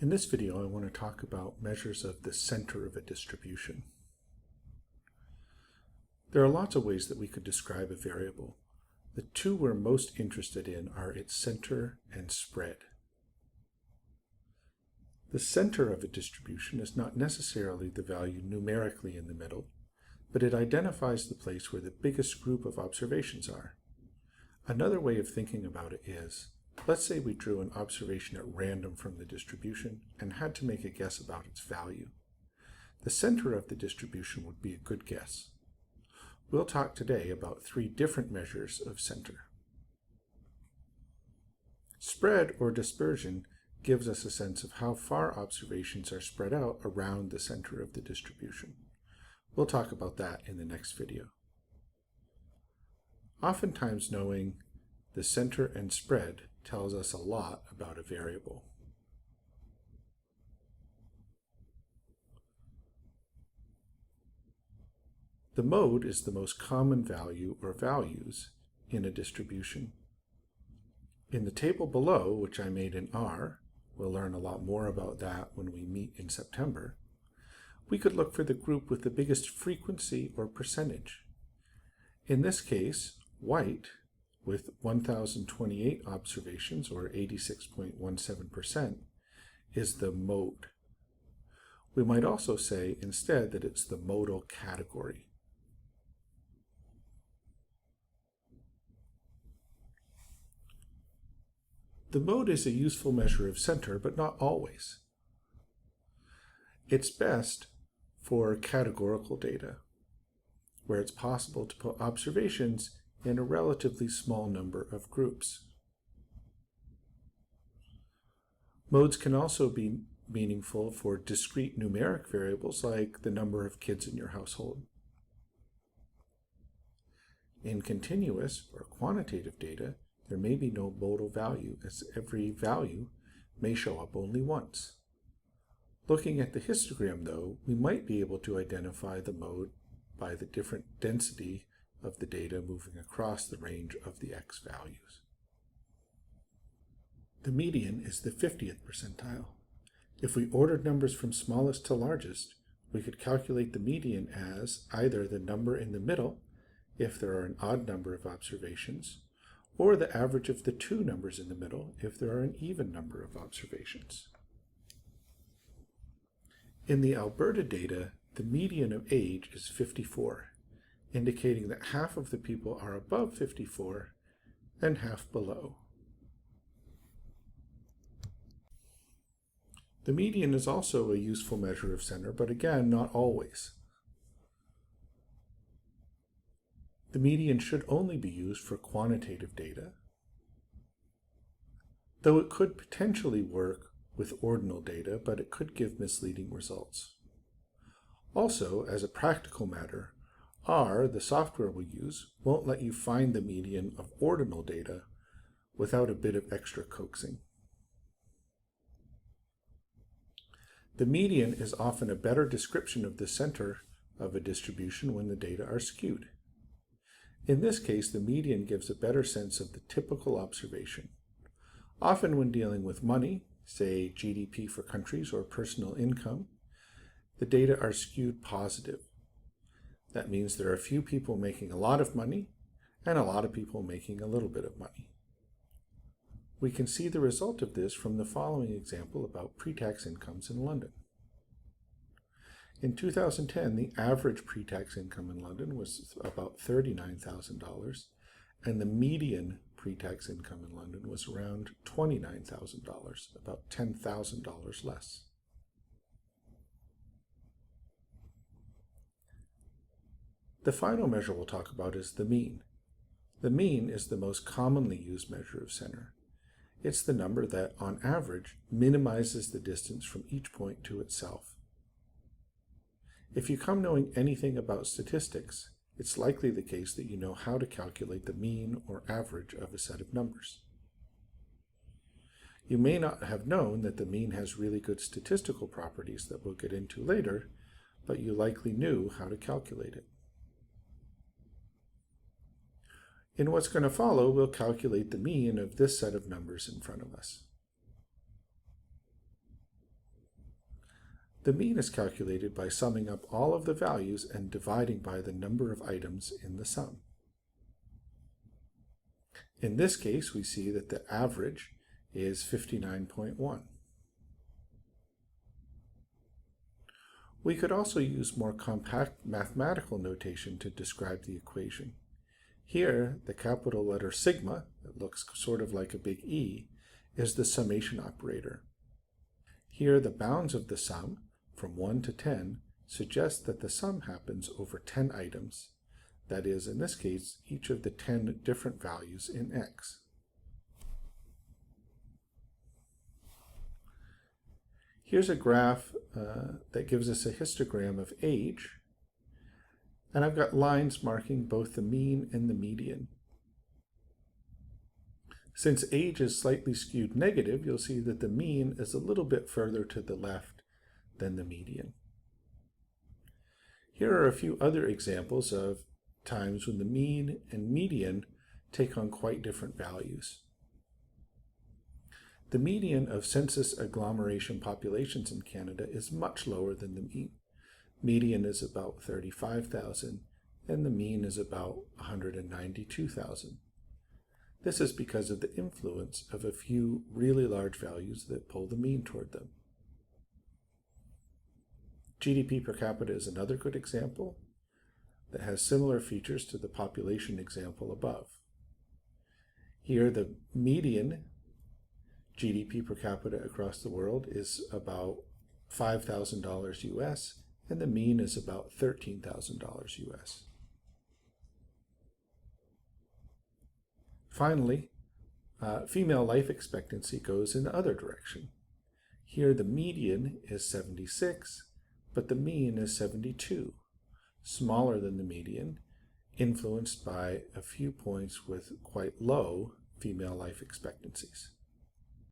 In this video, I want to talk about measures of the center of a distribution. There are lots of ways that we could describe a variable. The two we're most interested in are its center and spread. The center of a distribution is not necessarily the value numerically in the middle, but it identifies the place where the biggest group of observations are. Another way of thinking about it is, let's say we drew an observation at random from the distribution and had to make a guess about its value. The center of the distribution would be a good guess. We'll talk today about three different measures of center. Spread or dispersion gives us a sense of how far observations are spread out around the center of the distribution. We'll talk about that in the next video. Oftentimes knowing the center and spread tells us a lot about a variable. The mode is the most common value or values in a distribution. In the table below, which I made in R, we'll learn a lot more about that when we meet in September, we could look for the group with the biggest frequency or percentage. In this case, white, with 1,028 observations, or 86.17%, is the mode. We might also say instead that it's the modal category. The mode is a useful measure of center, but not always. It's best for categorical data, where it's possible to put observations in a relatively small number of groups. Modes can also be meaningful for discrete numeric variables like the number of kids in your household. In continuous or quantitative data, there may be no modal value, as every value may show up only once. Looking at the histogram, though, we might be able to identify the mode by the different density of the data moving across the range of the x values. The median is the 50th percentile. If we ordered numbers from smallest to largest, we could calculate the median as either the number in the middle, if there are an odd number of observations, or the average of the two numbers in the middle, if there are an even number of observations. In the Alberta data, the median of age is 54. Indicating that half of the people are above 54 and half below. The median is also a useful measure of center, but again, not always. The median should only be used for quantitative data, though it could potentially work with ordinal data, but it could give misleading results. Also, as a practical matter, R, the software we use, won't let you find the median of ordinal data without a bit of extra coaxing. The median is often a better description of the center of a distribution when the data are skewed. In this case, the median gives a better sense of the typical observation. Often when dealing with money, say GDP for countries or personal income, the data are skewed positive. That means there are a few people making a lot of money and a lot of people making a little bit of money. We can see the result of this from the following example about pre-tax incomes in London. In 2010, the average pre-tax income in London was about $39,000, and the median pre-tax income in London was around $29,000, about $10,000 less. The final measure we'll talk about is the mean. The mean is the most commonly used measure of center. It's the number that, on average, minimizes the distance from each point to itself. If you come knowing anything about statistics, it's likely the case that you know how to calculate the mean or average of a set of numbers. You may not have known that the mean has really good statistical properties that we'll get into later, but you likely knew how to calculate it. In what's going to follow, we'll calculate the mean of this set of numbers in front of us. The mean is calculated by summing up all of the values and dividing by the number of items in the sum. In this case, we see that the average is 59.1. We could also use more compact mathematical notation to describe the equation. Here, the capital letter sigma, that looks sort of like a big E, is the summation operator. Here, the bounds of the sum, from 1 to 10, suggest that the sum happens over 10 items. That is, in this case, each of the 10 different values in X. Here's a graph that gives us a histogram of age, and I've got lines marking both the mean and the median. Since age is slightly skewed negative, you'll see that the mean is a little bit further to the left than the median. Here are a few other examples of times when the mean and median take on quite different values. The median of census agglomeration populations in Canada is much lower than the mean. Median is about 35,000 and the mean is about 192,000. This is because of the influence of a few really large values that pull the mean toward them. GDP per capita is another good example that has similar features to the population example above. Here, the median GDP per capita across the world is about $5,000 US, and the mean is about $13,000 US. Finally, female life expectancy goes in the other direction. Here, the median is 76, but the mean is 72, smaller than the median, influenced by a few points with quite low female life expectancies.